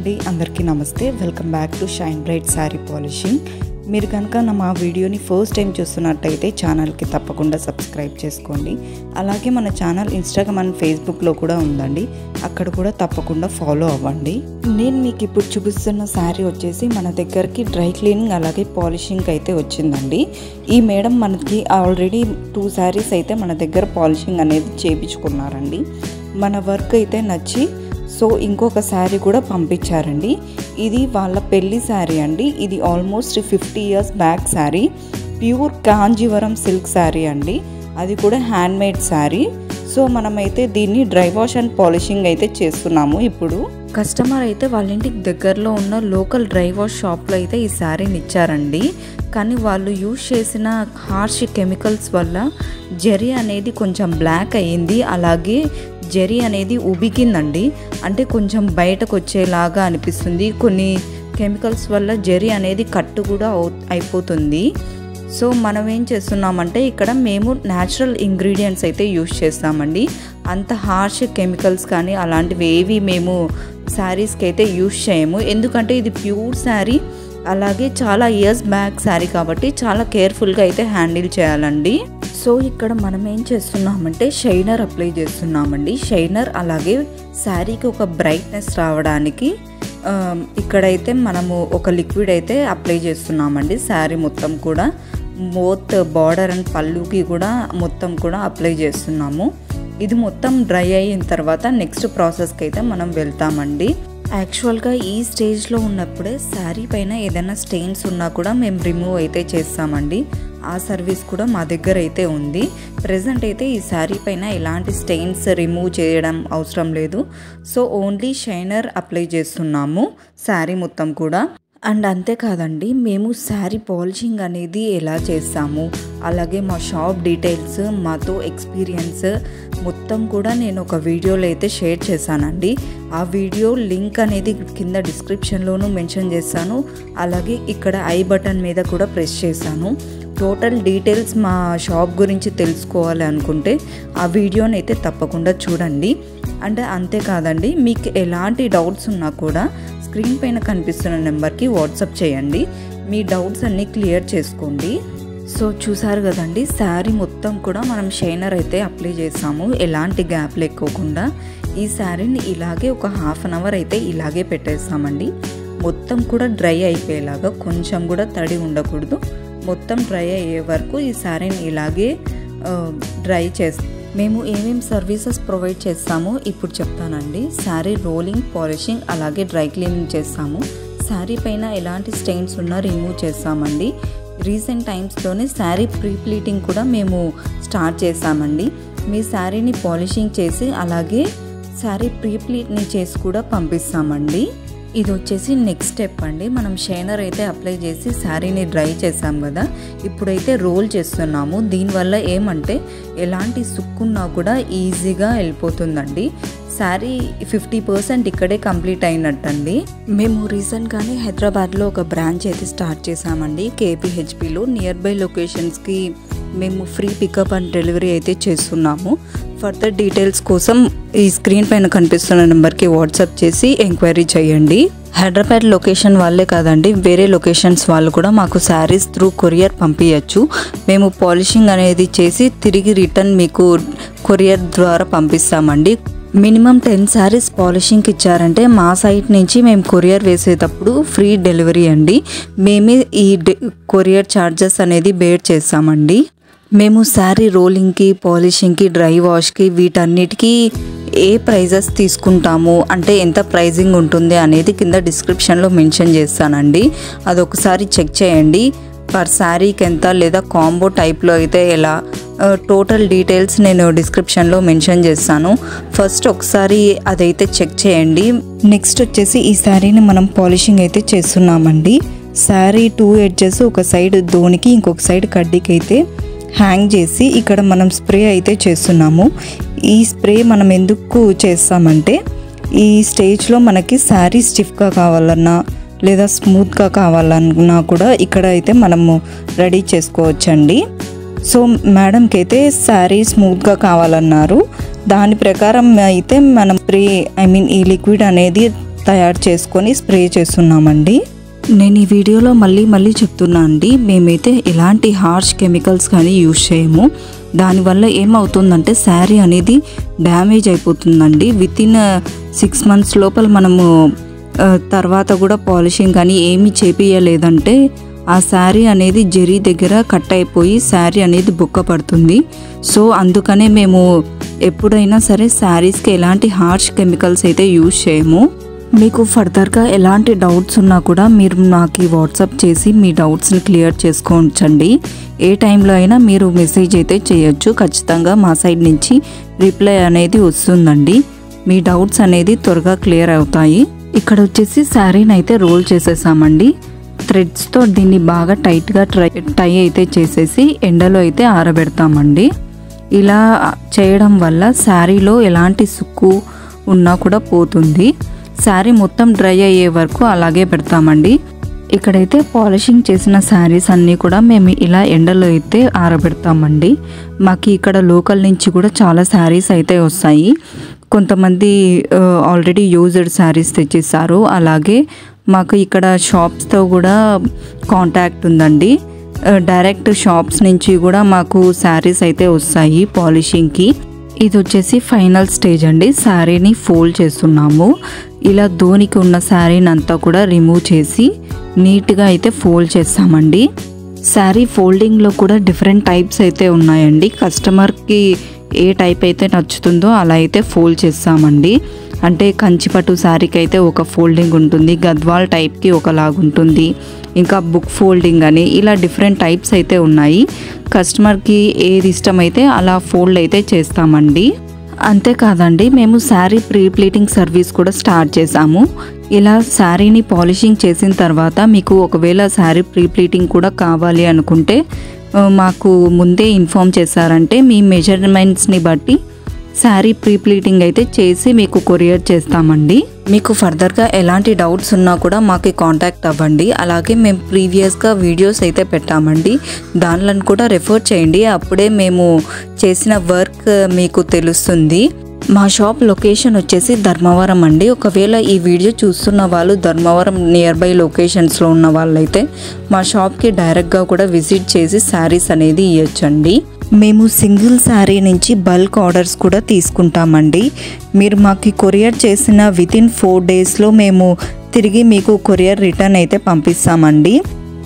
అండి, అందరికీ నమస్తే. Welcome back to shine bright sari polishing. మీరు కనుక మా వీడియోని ఫస్ట్ టైం చూస్తున్నట్టయితే ఛానల్కి తప్పకుండా సబ్స్క్రైబ్ చేసుకోండి. అలాగే మన ఛానల్ ఇన్స్టాగ్రామ్ అండ్ ఫేస్బుక్లో కూడా ఉందండి, అక్కడ కూడా తప్పకుండా ఫాలో అవ్వండి. నేను మీకు ఇప్పుడు చూపిస్తున్న శారీ వచ్చేసి మన దగ్గరికి డ్రై క్లీనింగ్ అలాగే పాలిషింగ్ అయితే వచ్చిందండి. ఈ మేడం మనకి ఆల్రెడీ 2 శారీస్ అయితే మన దగ్గర పాలిషింగ్ అనేది చేయించుకున్నారండి. మన వర్క్ అయితే నచ్చి సో ఇంకొక శారీ కూడా పంపించారండి. ఇది వాళ్ళ పెళ్లి శారీ అండి. ఇది almost 50 years back sari, pure Kanjeevaram silk sari అండి. అది కూడా హ్యాండ్మేడ్ శారీ. సో మనమైతే దీన్ని డ్రై వాష్ అండ్ పాలిషింగ్ అయితే చేస్తున్నాము. ఇప్పుడు కస్టమర్ అయితే వాళ్ళ ఇంటికి దగ్గరలో ఉన్న లోకల్ డ్రై వాష్ షాప్లో అయితే ఈ శారీని ఇచ్చారండి. కానీ వాళ్ళు యూజ్ చేసిన హార్ష్ కెమికల్స్ వల్ల జరీ అనేది కొంచెం బ్లాక్ అయ్యింది, అలాగే జరీ అనేది ఉబికిందండి. అంటే కొంచెం బయటకు వచ్చేలాగా అనిపిస్తుంది. కొన్ని కెమికల్స్ వల్ల జరీ అనేది కట్టు కూడా అయిపోతుంది. సో మనం ఏం చేస్తున్నామంటే ఇక్కడ మేము న్యాచురల్ ఇంగ్రీడియంట్స్ అయితే యూజ్ చేస్తామండి. అంత హార్ష్ కెమికల్స్ కానీ అలాంటివి ఏవి మేము శారీస్కి అయితే యూజ్ చేయము. ఎందుకంటే ఇది ప్యూర్ శారీ, అలాగే చాలా ఇయర్స్ బ్యాక్ శారీ కాబట్టి చాలా కేర్ఫుల్గా అయితే హ్యాండిల్ చేయాలండి. సో ఇక్కడ మనం ఏం చేస్తున్నామంటే షైనర్ అప్లై చేస్తున్నామండి. షైనర్ అలాగే శారీకి ఒక బ్రైట్నెస్ రావడానికి ఇక్కడైతే మనము ఒక లిక్విడ్ అయితే అప్లై చేస్తున్నామండి. శారీ మొత్తం కూడా బోత్ బార్డర్ అండ్ పళ్ళుకి కూడా మొత్తం కూడా అప్లై చేస్తున్నాము. ఇది మొత్తం డ్రై అయిన తర్వాత నెక్స్ట్ ప్రాసెస్కి అయితే మనం వెళ్తామండి. యాక్చువల్గా ఈ స్టేజ్లో ఉన్నప్పుడే శారీ పైన ఏదైనా స్టెయిన్స్ ఉన్నా కూడా మేము రిమూవ్ అయితే చేస్తామండి. ఆ సర్వీస్ కూడా మా దగ్గర అయితే ఉంది. ప్రెజెంట్ అయితే ఈ శారీ పైన ఎలాంటి స్టెయిన్స్ రిమూవ్ చేయడం అవసరం లేదు. సో ఓన్లీ షైనర్ అప్లై చేస్తున్నాము శారీ మొత్తం కూడా. అండ్ అంతేకాదండి, మేము శారీ పాలిషింగ్ అనేది ఎలా చేస్తాము, అలాగే మా షాప్ డీటెయిల్స్, మాతో ఎక్స్పీరియన్స్ మొత్తం కూడా నేను ఒక వీడియోలో అయితే షేర్ చేశానండి. ఆ వీడియో లింక్ అనేది కింద డిస్క్రిప్షన్లోనూ మెన్షన్ చేస్తాను, అలాగే ఇక్కడ ఐ బటన్ మీద కూడా ప్రెస్ చేశాను. టోటల్ డీటెయిల్స్ మా షాప్ గురించి తెలుసుకోవాలి అనుకుంటే ఆ వీడియోని అయితే తప్పకుండా చూడండి. అంటే అంతేకాదండి, మీకు ఎలాంటి డౌట్స్ ఉన్నా కూడా స్క్రీన్ పైన కనిపిస్తున్న నెంబర్కి వాట్సాప్ చేయండి. మీ డౌట్స్ అన్నీ క్లియర్ చేసుకోండి. సో చూసారు కదండి, శారీ మొత్తం కూడా మనం షైనర్ అయితే అప్లై చేసాము, ఎలాంటి గ్యాప్ లేకోకుండా. ఈ శారీని ఇలాగే ఒక ½ అన్ అవర్ అయితే ఇలాగే పెట్టేస్తామండి. మొత్తం కూడా డ్రై అయిపోయేలాగా, కొంచెం కూడా తడి ఉండకూడదు. మొత్తం డ్రై అయ్యే వరకు ఈ శారీని ఇలాగే డ్రై చేస్తాం. మేము ఏమేమి సర్వీసెస్ ప్రొవైడ్ చేస్తామో ఇప్పుడు చెప్తానండి. శారీ రోలింగ్, పాలిషింగ్ అలాగే డ్రై క్లీనింగ్ చేస్తాము. శారీ పైన ఎలాంటి స్టెయిన్స్ ఉన్నా రిమూవ్ చేస్తామండి. రీసెంట్ టైమ్స్లోనే శారీ ప్రీ ప్లీటింగ్ కూడా మేము స్టార్ట్ చేసామండి. మీ శారీని పాలిషింగ్ చేసి అలాగే శారీ ప్రీ ప్లీట్ని చేసి కూడా పంపిస్తామండి. ఇది వచ్చేసి నెక్స్ట్ స్టెప్ అండి. మనం షైనర్ అయితే అప్లై చేసి శారీని డ్రై చేసాం కదా, ఇప్పుడైతే రోల్ చేస్తున్నాము. దీనివల్ల ఏమంటే ఎలాంటి సుక్కున్నా కూడా ఈజీగా వెళ్ళిపోతుందండి. శారీ 50% ఇక్కడే కంప్లీట్ అయినట్టండి. మేము రీసెంట్గానే హైదరాబాద్లో ఒక బ్రాంచ్ అయితే స్టార్ట్ చేసామండి. KPHPలో నియర్ బై లొకేషన్స్కి మేము ఫ్రీ పికప్ అండ్ డెలివరీ అయితే చేస్తున్నాము. ఫర్దర్ డీటెయిల్స్ కోసం ఈ స్క్రీన్ పైన కనిపిస్తున్న నెంబర్కి వాట్సాప్ చేసి ఎంక్వైరీ చేయండి. హైదరాబాద్ లొకేషన్ వాళ్ళే కాదండి, వేరే లొకేషన్స్ వాళ్ళు కూడా మాకు శారీస్ త్రూ కొరియర్ పంపించచ్చు. మేము పాలిషింగ్ అనేది చేసి తిరిగి రిటర్న్ మీకు కొరియర్ ద్వారా పంపిస్తామండి. మినిమం 10 శారీస్ పాలిషింగ్కి ఇచ్చారంటే మా సైట్ నుంచి మేము కొరియర్ వేసేటప్పుడు ఫ్రీ డెలివరీ అండి. మేమే ఈ కొరియర్ ఛార్జెస్ అనేది బేర్ చేస్తామండి. మేము శారీ రోలింగ్కి, పాలిషింగ్కి, డ్రై వాష్కి వీటన్నిటికీ ఏ ప్రైజెస్ తీసుకుంటాము, అంటే ఎంత ప్రైజింగ్ ఉంటుంది అనేది కింద డిస్క్రిప్షన్లో మెన్షన్ చేస్తానండి. అదొకసారి చెక్ చేయండి. పర్ శారీకి ఎంత, లేదా కాంబో టైప్లో అయితే ఎలా, టోటల్ డీటెయిల్స్ నేను డిస్క్రిప్షన్లో మెన్షన్ చేస్తాను. ఫస్ట్ ఒకసారి అదైతే చెక్ చేయండి. నెక్స్ట్ వచ్చేసి ఈ శారీని మనం పాలిషింగ్ అయితే చేస్తున్నామండి. శారీ 2 ఎడ్జెస్, ఒక సైడ్ దోనికి ఇంకొక సైడ్ కడ్డీకి అయితే హ్యాంగ్ చేసి ఇక్కడ మనం స్ప్రే అయితే చేస్తున్నాము. ఈ స్ప్రే మనం ఎందుకు చేస్తామంటే ఈ స్టేజ్లో మనకి శారీ స్టిఫ్గా కావాలన్నా లేదా స్మూత్గా కావాలన్నా కూడా ఇక్కడ అయితే మనము రెడీ చేసుకోవచ్చండి. సో మేడంకి అయితే శారీ స్మూత్గా కావాలన్నారు. దాని ప్రకారం అయితే మనం ఈ లిక్విడ్ అనేది తయారు చేసుకొని స్ప్రే చేస్తున్నామండి. నేను ఈ వీడియోలో మళ్ళీ చెప్తున్నా అండి, మేమైతే ఎలాంటి హార్ష్ కెమికల్స్ కానీ యూజ్ చేయము. దానివల్ల ఏమవుతుందంటే శారీ అనేది డ్యామేజ్ అయిపోతుందండి. వితిన్ 6 months లోపల మనము తర్వాత కూడా పాలిషింగ్ కానీ ఏమీ చేపియలేదంటే ఆ శారీ అనేది జరీ దగ్గర కట్ అయిపోయి శారీ అనేది బుక్క పడుతుంది. సో అందుకనే మేము ఎప్పుడైనా సరే శారీస్కి ఎలాంటి హార్ష్ కెమికల్స్ అయితే యూజ్ చేయము. మీకు ఫర్దర్గా ఎలాంటి డౌట్స్ ఉన్నా కూడా మీరు నాకు వాట్సాప్ చేసి మీ డౌట్స్ని క్లియర్ చేసుకోవచ్చండి. ఏ టైంలో అయినా మీరు మెసేజ్ అయితే చేయొచ్చు. ఖచ్చితంగా మా సైడ్ నుంచి రిప్లై అనేది వస్తుందండి. మీ డౌట్స్ అనేది త్వరగా క్లియర్ అవుతాయి. ఇక్కడ వచ్చేసి శారీని అయితే రోల్ చేసేసామండి. థ్రెడ్స్తో దీన్ని బాగా టైట్గా టై అయితే చేసేసి ఎండలో అయితే ఆరబెడతామండి. ఇలా చేయడం వల్ల శారీలో ఎలాంటి సుక్కు ఉన్నా కూడా పోతుంది. శారీ మొత్తం డ్రై అయ్యే వరకు అలాగే పెడతామండి. ఇక్కడైతే పాలిషింగ్ చేసిన శారీస్ అన్నీ కూడా మేము ఇలా ఎండలో అయితే ఆరబెడతామండి. మాకు ఇక్కడ లోకల్ నుంచి కూడా చాలా శారీస్ అయితే వస్తాయి. కొంతమంది ఆల్రెడీ యూజ్డ్ శారీస్ తెచ్చేసారు. అలాగే మాకు ఇక్కడ షాప్స్తో కూడా కాంటాక్ట్ ఉందండి. డైరెక్ట్ షాప్స్ నుంచి కూడా మాకు శారీస్ అయితే వస్తాయి పాలిషింగ్కి. ఇది వచ్చేసి ఫైనల్ స్టేజ్ అండి. శారీని ఫోల్డ్ చేస్తున్నాము. ఇలా ధోనికి ఉన్న శారీని అంతా కూడా రిమూవ్ చేసి నీట్గా అయితే ఫోల్డ్ చేస్తామండి. శారీ ఫోల్డింగ్లో కూడా డిఫరెంట్ టైప్స్ అయితే ఉన్నాయండి. కస్టమర్కి ఏ టైప్ అయితే నచ్చుతుందో అలా అయితే ఫోల్డ్ చేస్తామండి. అంటే కంచిపట్టు శారీకి అయితే ఒక ఫోల్డింగ్ ఉంటుంది, గద్వాల్ టైప్కి ఒకలాగుంటుంది, ఇంకా బుక్ ఫోల్డింగ్ అని ఇలా డిఫరెంట్ టైప్స్ అయితే ఉన్నాయి. కస్టమర్కి ఏది ఇష్టమైతే అలా ఫోల్డ్ అయితే చేస్తామండి. అంతేకాదండి, మేము శారీ ప్రీ ప్లీటింగ్ సర్వీస్ కూడా స్టార్ట్ చేసాము. ఇలా శారీని పాలిషింగ్ చేసిన తర్వాత మీకు ఒకవేళ శారీ ప్రీ ప్లీటింగ్ కూడా కావాలి అనుకుంటే మాకు ముందే ఇన్ఫామ్ చేశారంటే మీ మెజర్మెంట్స్ని బట్టి శారీ ప్రీ ప్లీటింగ్ అయితే చేసి మీకు కొరియర్ చేస్తామండి. మీకు ఫర్దర్గా ఎలాంటి డౌట్స్ ఉన్నా కూడా మాకు కాంటాక్ట్ అవ్వండి. అలాగే మేము ప్రీవియస్గా వీడియోస్ అయితే పెట్టామండి, దానిలో కూడా రెఫర్ చేయండి. అప్పుడే మేము చేసిన వర్క్ మీకు తెలుస్తుంది. మా షాప్ లొకేషన్ వచ్చేసి ధర్మవరం అండి. ఒకవేళ ఈ వీడియో చూస్తున్న వాళ్ళు ధర్మవరం నియర్ బై లొకేషన్స్లో ఉన్న వాళ్ళైతే మా షాప్కి డైరెక్ట్గా కూడా విజిట్ చేసి శారీస్ అనేది ఇవ్వచ్చండి. మేము సింగిల్ శారీ నుంచి బల్క్ ఆర్డర్స్ కూడా తీసుకుంటామండి. మీరు మాకు కొరియర్ చేసిన వితిన్ 4 daysలో మేము తిరిగి మీకు కొరియర్ రిటర్న్ అయితే పంపిస్తామండి.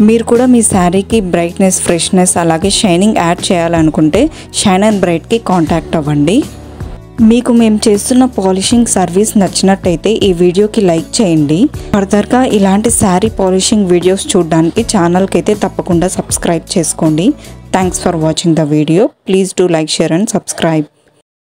మీరు కూడా మీ శారీకి బ్రైట్నెస్, ఫ్రెష్నెస్ అలాగే షైనింగ్ యాడ్ చేయాలనుకుంటే షైన్ అండ్ బ్రైట్కి కాంటాక్ట్ అవ్వండి. మీకు మేము చేస్తున్న పాలిషింగ్ సర్వీస్ నచ్చినట్టయితే ఈ వీడియోకి లైక్ చేయండి. ఫర్దర్గా ఇలాంటి శారీ పాలిషింగ్ వీడియోస్ చూడడానికి ఛానల్కి అయితే తప్పకుండా సబ్స్క్రైబ్ చేసుకోండి. Thanks for watching the video. Please do like, share and subscribe.